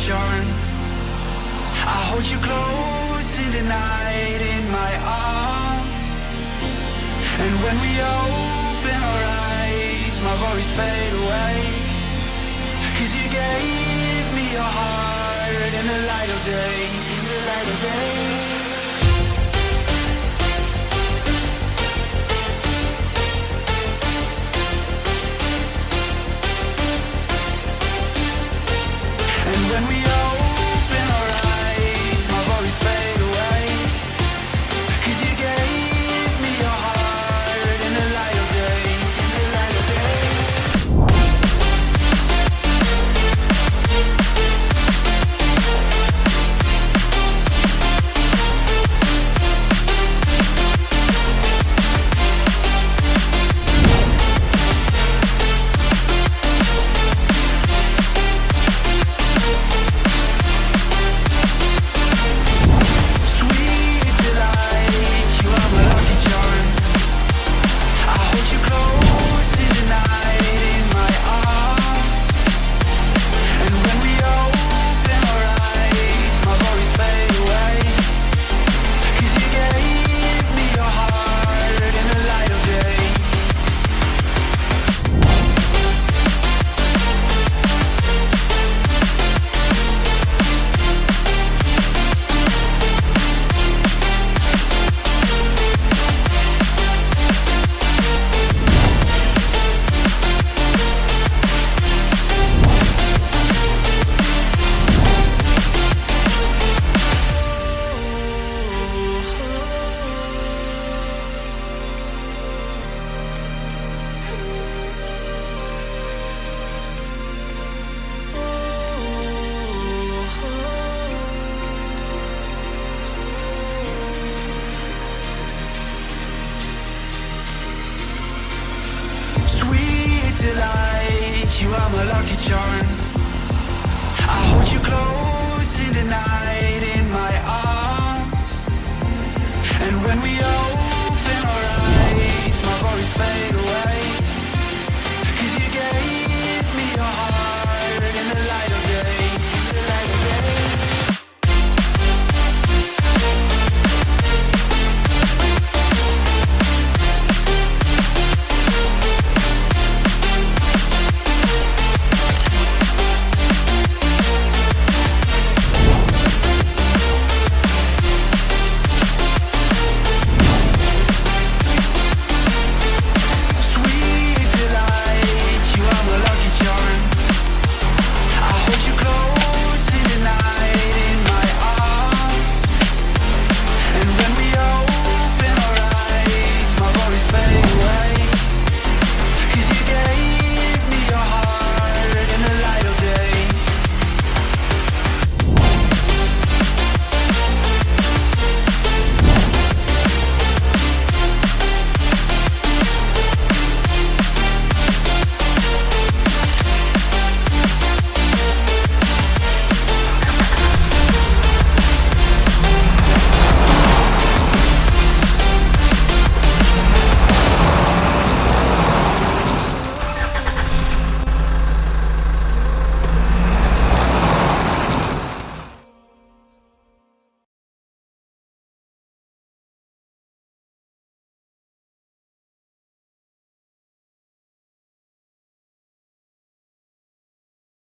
charm. I hold you close in the night in my arms. And when we open our eyes, my worries fade away. 'Cause you gave me your heart in the light of day, in the light of day. When we open our eyes, my worries fade away. 'Cause you gave me your heart in the light of day, in the light of day. Delight, you are my lucky charm. I hold you close in the night in my arms. And when we open our eyes, my worries fade away.